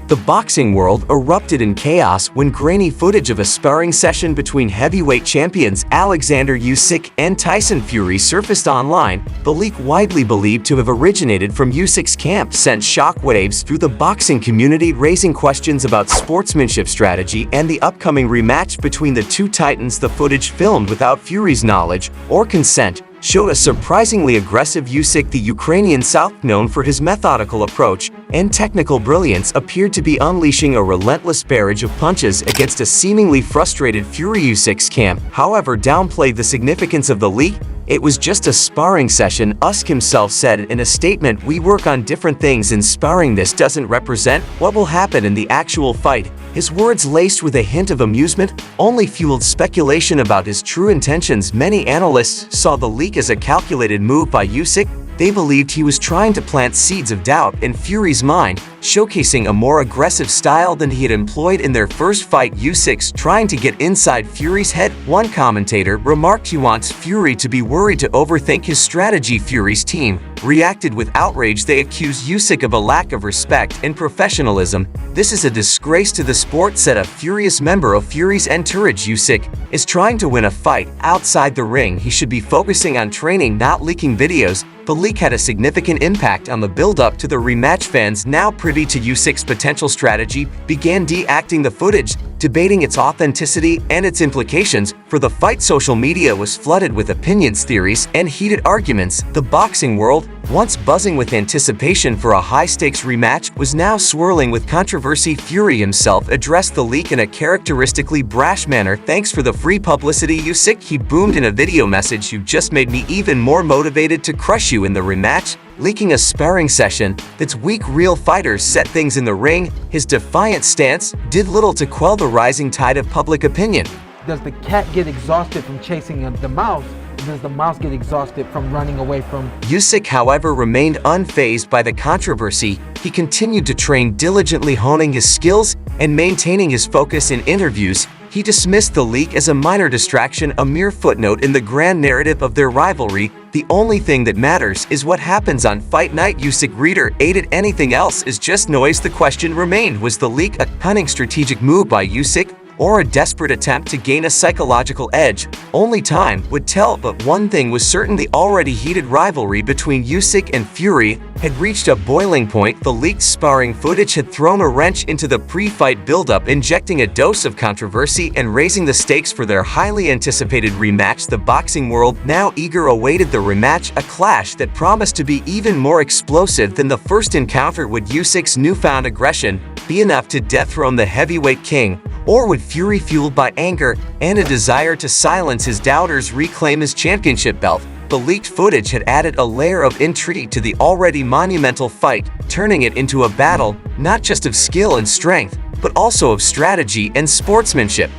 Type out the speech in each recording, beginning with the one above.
The boxing world erupted in chaos when grainy footage of a sparring session between heavyweight champions Oleksander Usyk and Tyson Fury surfaced online. The leak, widely believed to have originated from Usyk's camp, sent shockwaves through the boxing community, raising questions about sportsmanship strategy and the upcoming rematch between the two titans. The footage, filmed without Fury's knowledge or consent, showed a surprisingly aggressive Usyk. The Ukrainian South, known for his methodical approach and technical brilliance, appeared to be unleashing a relentless barrage of punches against a seemingly frustrated Fury. Usyk's camp, however, downplayed the significance of the leak. It was just a sparring session, Usyk himself said in a statement. "We work on different things in sparring. This doesn't represent what will happen in the actual fight." His words, laced with a hint of amusement, only fueled speculation about his true intentions. Many analysts saw the leak as a calculated move by Usyk. They believed he was trying to plant seeds of doubt in Fury's mind, showcasing a more aggressive style than he had employed in their first fight. Usyk's trying to get inside Fury's head. One commentator remarked he wants Fury to be worried to overthink his strategy. Fury's team reacted with outrage. They accused Usyk of a lack of respect and professionalism. "This is a disgrace to the sport," said a furious member of Fury's entourage. "Usyk is trying to win a fight outside the ring. He should be focusing on training, not leaking videos." The leak had a significant impact on the build-up to the rematch. Fans, now privy to Usyk's potential strategy, began de-acting the footage, debating its authenticity and its implications for the fight. Social media was flooded with opinions, theories, and heated arguments. The boxing world, once buzzing with anticipation for a high-stakes rematch, was now swirling with controversy. Fury himself addressed the leak in a characteristically brash manner. "Thanks for the free publicity, Usyk," he boomed in a video message. "You just made me even more motivated to crush you in the rematch." Leaking a sparring session that's weak. Real fighters set things in the ring. His defiant stance did little to quell the rising tide of public opinion. Does the cat get exhausted from chasing the mouse? Does the mouse get exhausted from running away from? Usyk, however, remained unfazed by the controversy. He continued to train diligently, honing his skills and maintaining his focus in interviews. He dismissed the leak as a minor distraction, a mere footnote in the grand narrative of their rivalry. "The only thing that matters is what happens on fight night," Usyk reiterated. "Anything else is just noise." The question remained: was the leak a cunning strategic move by Usyk, or a desperate attempt to gain a psychological edge? Only time would tell, but one thing was certain: the already heated rivalry between Usyk and Fury had reached a boiling point. The leaked sparring footage had thrown a wrench into the pre-fight build-up, injecting a dose of controversy and raising the stakes for their highly anticipated rematch. The boxing world, now eager, awaited the rematch, a clash that promised to be even more explosive than the first encounter. Would Usyk's newfound aggression be enough to dethrone the heavyweight king? Or would Fury, fueled by anger and a desire to silence his doubters, reclaim his championship belt? The leaked footage had added a layer of intrigue to the already monumental fight, turning it into a battle not just of skill and strength, but also of strategy and sportsmanship.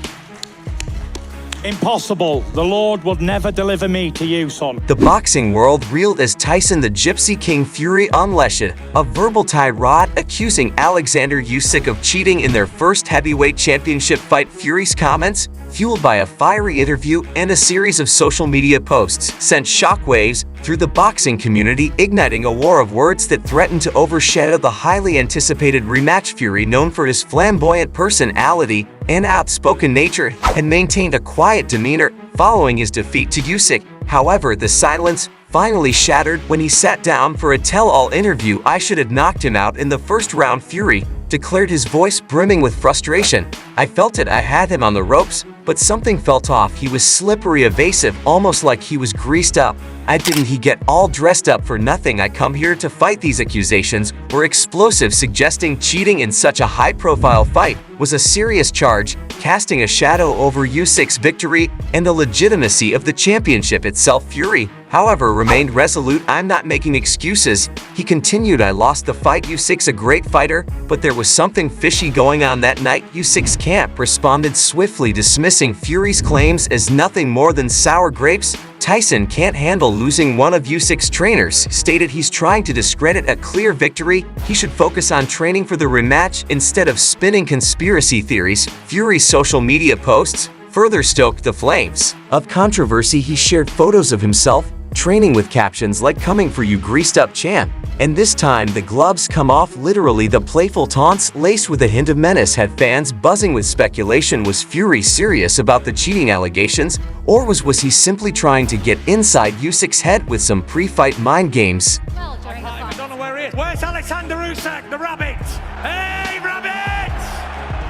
"Impossible. The Lord would never deliver me to you, son." The boxing world reeled as Tyson the Gypsy King Fury unleashed a verbal tirade, accusing Oleksander Usyk of cheating in their first heavyweight championship fight. Fury's comments, fueled by a fiery interview and a series of social media posts, sent shockwaves through the boxing community, igniting a war of words that threatened to overshadow the highly anticipated rematch. Fury, known for his flamboyant personality and outspoken nature, had maintained a quiet demeanor following his defeat to Usyk. However, the silence finally shattered when he sat down for a tell-all interview. "I should have knocked him out in the first round," Fury declared, his voice brimming with frustration. "I felt it. I had him on the ropes, but something felt off. He was slippery, evasive, almost like he was greased up. Didn't he get all dressed up for nothing? I come here to fight." These accusations were explosive, suggesting cheating in such a high-profile fight was a serious charge, casting a shadow over Usyk's victory and the legitimacy of the championship itself. Fury, however, remained resolute. "I'm not making excuses," he continued. "I lost the fight. Usyk's a great fighter, but there was something fishy going on that night." Usyk's camp responded swiftly, dismissing Fury's claims as nothing more than sour grapes. Tyson can't handle losing. One of Usyk's trainers stated he's trying to discredit a clear victory. He should focus on training for the rematch instead of spinning conspiracy theories. Fury's social media posts further stoked the flames of controversy. He shared photos of himself training with captions like "Coming for you, greased up champ." And this time, the gloves come off literally. The playful taunts, laced with a hint of menace, had fans buzzing with speculation. Was Fury serious about the cheating allegations, or was he simply trying to get inside Usyk's head with some pre-fight mind games? I don't know where he is. Where's Oleksandr Usyk, the rabbit? Hey, rabbit!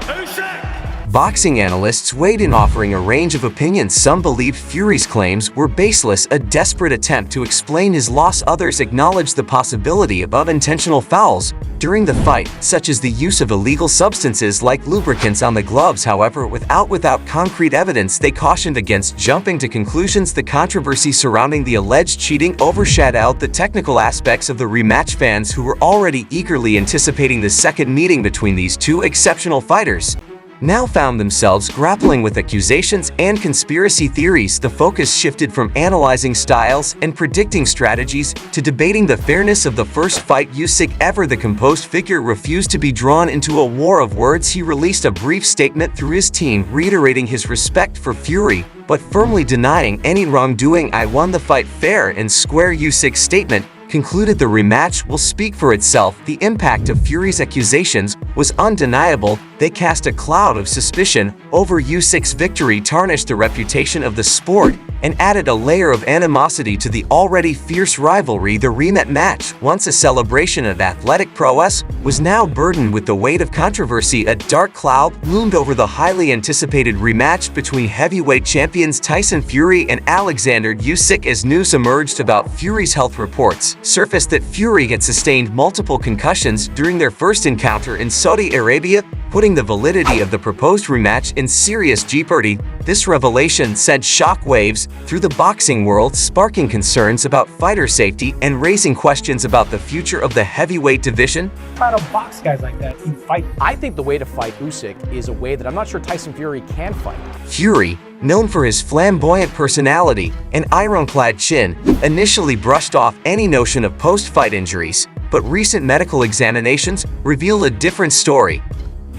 Usyk! Boxing analysts weighed in, offering a range of opinions. Some believed Fury's claims were baseless, a desperate attempt to explain his loss. Others acknowledged the possibility of unintentional fouls during the fight, such as the use of illegal substances like lubricants on the gloves. However, without concrete evidence, they cautioned against jumping to conclusions. The controversy surrounding the alleged cheating overshadowed the technical aspects of the rematch. Fans who were already eagerly anticipating the second meeting between these two exceptional fighters now found themselves grappling with accusations and conspiracy theories. The focus shifted from analyzing styles and predicting strategies to debating the fairness of the first fight. Usyk, ever the composed figure, refused to be drawn into a war of words. He released a brief statement through his team, reiterating his respect for Fury, but firmly denying any wrongdoing. "I won the fight fair and square," Usyk's statement concluded. The rematch will speak for itself. The impact of Fury's accusations was undeniable. They cast a cloud of suspicion over Usyk's victory, tarnished the reputation of the sport, and added a layer of animosity to the already fierce rivalry. The rematch match, once a celebration of athletic prowess, was now burdened with the weight of controversy. A dark cloud loomed over the highly anticipated rematch between heavyweight champions Tyson Fury and Oleksandr Usyk. As news emerged about Fury's health, reports surfaced that Fury had sustained multiple concussions during their first encounter in Saudi Arabia, putting the validity of the proposed rematch in serious jeopardy. This revelation sent shockwaves through the boxing world, sparking concerns about fighter safety and raising questions about the future of the heavyweight division. Try to box guys like that. You fight. I think the way to fight Usyk is a way that I'm not sure Tyson Fury can fight. Fury, known for his flamboyant personality and ironclad chin, initially brushed off any notion of post-fight injuries, but recent medical examinations reveal a different story.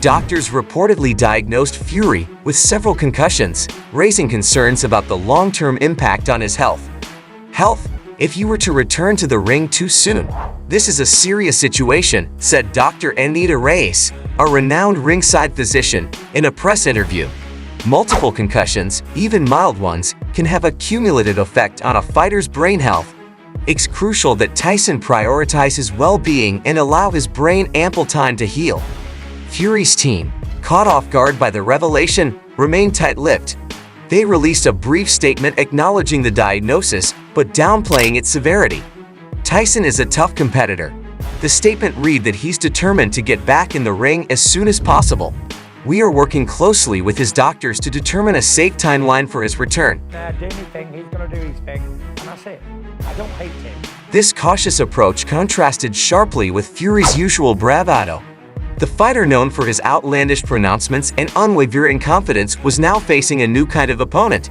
Doctors reportedly diagnosed Fury with several concussions, raising concerns about the long-term impact on his health. If you were to return to the ring too soon, this is a serious situation, said Dr. Anita Reyes, a renowned ringside physician, in a press interview. Multiple concussions, even mild ones, can have a cumulative effect on a fighter's brain health. It's crucial that Tyson prioritize his well-being and allow his brain ample time to heal. Fury's team, caught off guard by the revelation, remained tight-lipped. They released a brief statement acknowledging the diagnosis, but downplaying its severity. Tyson is a tough competitor. The statement read that he's determined to get back in the ring as soon as possible. "We are working closely with his doctors to determine a safe timeline for his return." Do his thing, he's gonna do his thing, and that's it. I don't hate him. This cautious approach contrasted sharply with Fury's usual bravado. The fighter, known for his outlandish pronouncements and unwavering confidence, was now facing a new kind of opponent.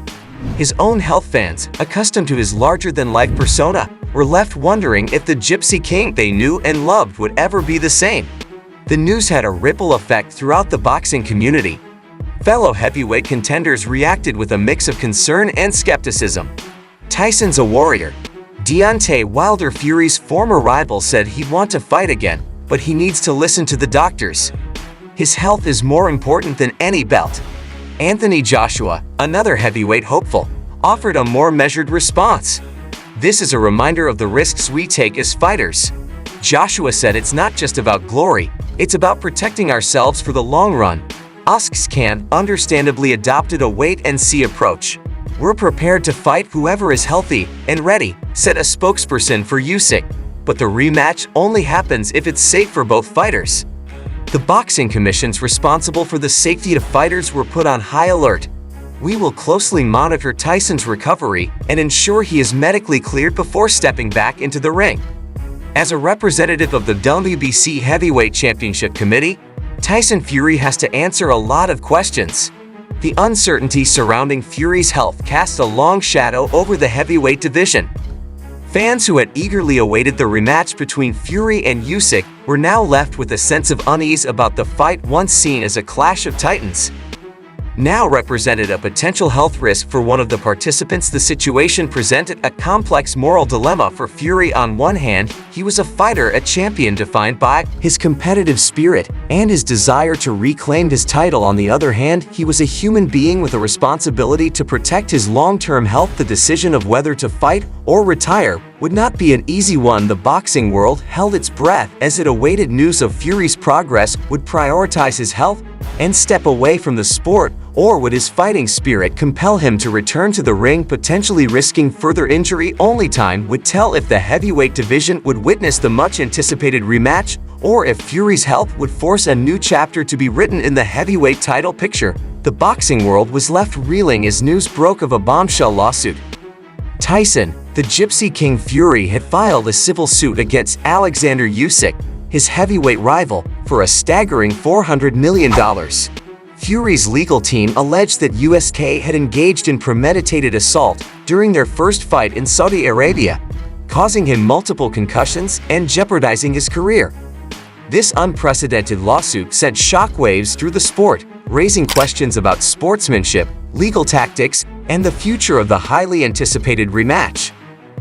His own health fans, accustomed to his larger-than-life persona, were left wondering if the Gypsy King they knew and loved would ever be the same. The news had a ripple effect throughout the boxing community. Fellow heavyweight contenders reacted with a mix of concern and skepticism. "Tyson's a warrior." Deontay Wilder, Fury's former rival, said he'd want to fight again, but he needs to listen to the doctors. His health is more important than any belt. Anthony Joshua, another heavyweight hopeful, offered a more measured response. "This is a reminder of the risks we take as fighters." Joshua said, "It's not just about glory, it's about protecting ourselves for the long run." Usyk understandably adopted a wait-and-see approach. "We're prepared to fight whoever is healthy and ready," said a spokesperson for Usyk. But the rematch only happens if it's safe for both fighters. The boxing commissions responsible for the safety of fighters were put on high alert. "We will closely monitor Tyson's recovery and ensure he is medically cleared before stepping back into the ring." As a representative of the WBC Heavyweight Championship Committee, Tyson Fury has to answer a lot of questions. The uncertainty surrounding Fury's health cast a long shadow over the heavyweight division. Fans who had eagerly awaited the rematch between Fury and Usyk were now left with a sense of unease about the fight once seen as a clash of titans. now represented a potential health risk for one of the participants. The situation presented a complex moral dilemma for Fury. On one hand, he was a fighter, a champion defined by his competitive spirit and his desire to reclaim his title. On the other hand, he was a human being with a responsibility to protect his long-term health. The decision of whether to fight or retire would not be an easy one. The boxing world held its breath as it awaited news of Fury's progress. Would prioritize his health and step away from the sport, or would his fighting spirit compel him to return to the ring, potentially risking further injury? Only time would tell if the heavyweight division would witness the much-anticipated rematch, or if Fury's health would force a new chapter to be written in the heavyweight title picture. The boxing world was left reeling as news broke of a bombshell lawsuit. Tyson, the Gypsy King Fury, had filed a civil suit against Oleksander Usyk, his heavyweight rival, for a staggering $400 million. Fury's legal team alleged that Usyk had engaged in premeditated assault during their first fight in Saudi Arabia, causing him multiple concussions and jeopardizing his career. This unprecedented lawsuit sent shockwaves through the sport, raising questions about sportsmanship, legal tactics, and the future of the highly anticipated rematch.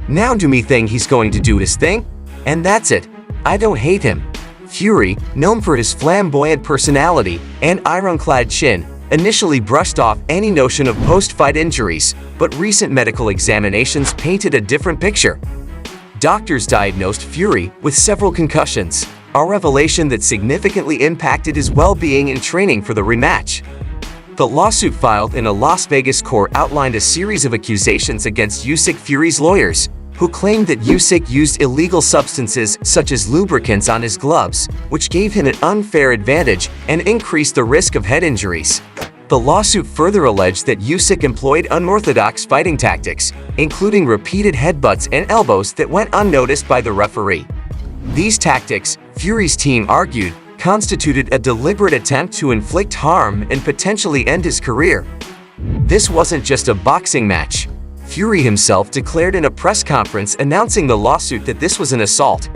Now do me think he's going to do his thing? And that's it. I don't hate him. Fury, known for his flamboyant personality and ironclad chin, initially brushed off any notion of post-fight injuries, but recent medical examinations painted a different picture. Doctors diagnosed Fury with several concussions, a revelation that significantly impacted his well-being and training for the rematch. The lawsuit filed in a Las Vegas court outlined a series of accusations against Usyk. Fury's lawyers, who claimed that Usyk used illegal substances such as lubricants on his gloves, which gave him an unfair advantage and increased the risk of head injuries. The lawsuit further alleged that Usyk employed unorthodox fighting tactics, including repeated headbutts and elbows that went unnoticed by the referee. These tactics, Fury's team argued, constituted a deliberate attempt to inflict harm and potentially end his career. This wasn't just a boxing match. Fury himself declared in a press conference announcing the lawsuit that this was an assault.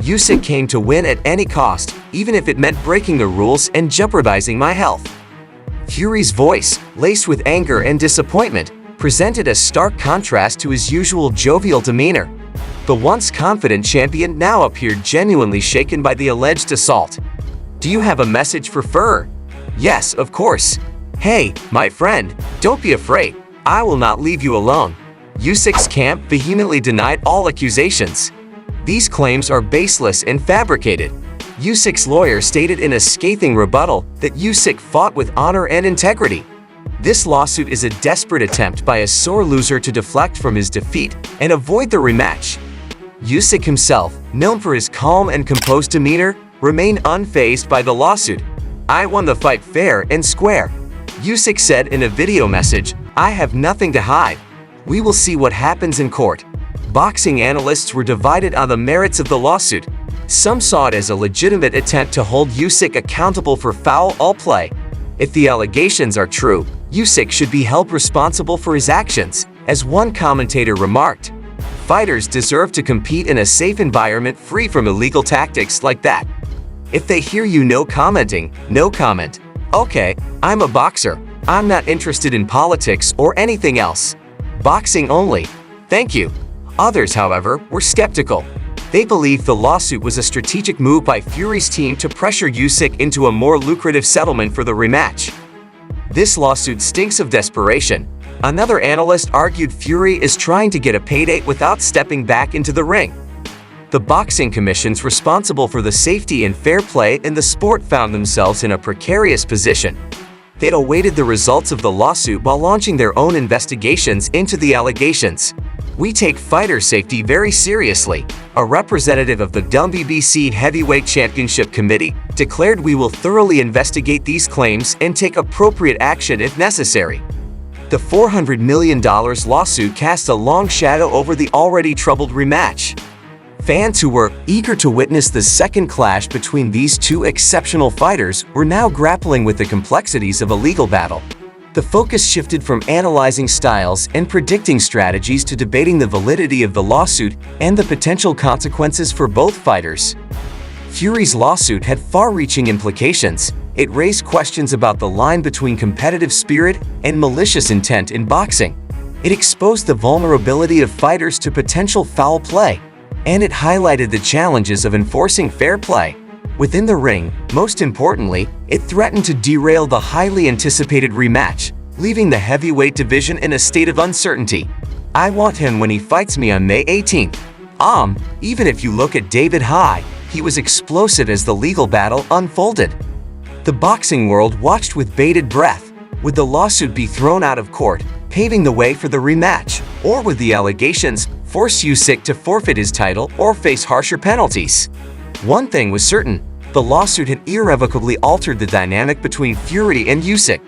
Usyk came to win at any cost, even if it meant breaking the rules and jeopardizing my health. Fury's voice, laced with anger and disappointment, presented a stark contrast to his usual jovial demeanor. The once confident champion now appeared genuinely shaken by the alleged assault. Do you have a message for Fury? Yes, of course. Hey, my friend, don't be afraid. I will not leave you alone. Usyk's camp vehemently denied all accusations. These claims are baseless and fabricated. Usyk's lawyer stated in a scathing rebuttal that Usyk fought with honor and integrity. This lawsuit is a desperate attempt by a sore loser to deflect from his defeat and avoid the rematch. Usyk himself, known for his calm and composed demeanor, remained unfazed by the lawsuit. I won the fight fair and square. Usyk said in a video message, I have nothing to hide. We will see what happens in court. Boxing analysts were divided on the merits of the lawsuit. Some saw it as a legitimate attempt to hold Usyk accountable for foul play. If the allegations are true, Usyk should be held responsible for his actions, as one commentator remarked. Fighters deserve to compete in a safe environment free from illegal tactics like that. If they hear you no commenting, no comment. Okay, I'm a boxer. I'm not interested in politics or anything else. Boxing only. Thank you. Others, however, were skeptical. They believed the lawsuit was a strategic move by Fury's team to pressure Usyk into a more lucrative settlement for the rematch. This lawsuit stinks of desperation. Another analyst argued Fury is trying to get a payday without stepping back into the ring. The boxing commissions responsible for the safety and fair play in the sport found themselves in a precarious position. They awaited the results of the lawsuit while launching their own investigations into the allegations. We take fighter safety very seriously, a representative of the WBC Heavyweight Championship Committee declared. We will thoroughly investigate these claims and take appropriate action if necessary. The $400 million lawsuit cast a long shadow over the already troubled rematch. Fans who were eager to witness the second clash between these two exceptional fighters were now grappling with the complexities of a legal battle. The focus shifted from analyzing styles and predicting strategies to debating the validity of the lawsuit and the potential consequences for both fighters. Fury's lawsuit had far-reaching implications. It raised questions about the line between competitive spirit and malicious intent in boxing. It exposed the vulnerability of fighters to potential foul play, and it highlighted the challenges of enforcing fair play within the ring. Most importantly, it threatened to derail the highly anticipated rematch, leaving the heavyweight division in a state of uncertainty. I want him when he fights me on May 18th. Even if you look at David Haye, he was explosive as the legal battle unfolded. The boxing world watched with bated breath. Would the lawsuit be thrown out of court, paving the way for the rematch? Or would the allegations force Usyk to forfeit his title or face harsher penalties? One thing was certain, the lawsuit had irrevocably altered the dynamic between Fury and Usyk.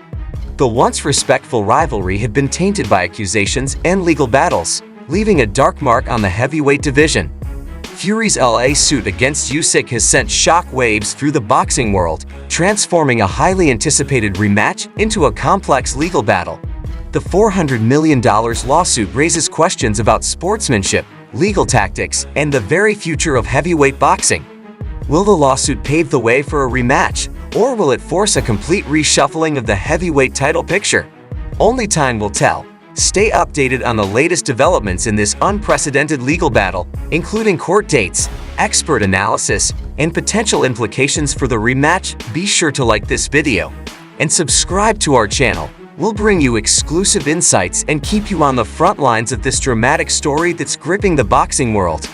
The once respectful rivalry had been tainted by accusations and legal battles, leaving a dark mark on the heavyweight division. Fury's LA suit against Usyk has sent shock waves through the boxing world, transforming a highly anticipated rematch into a complex legal battle. The $400 million lawsuit raises questions about sportsmanship, legal tactics, and the very future of heavyweight boxing. Will the lawsuit pave the way for a rematch, or will it force a complete reshuffling of the heavyweight title picture? Only time will tell. Stay updated on the latest developments in this unprecedented legal battle, including court dates, expert analysis, and potential implications for the rematch. Be sure to like this video and subscribe to our channel. We'll bring you exclusive insights and keep you on the front lines of this dramatic story that's gripping the boxing world.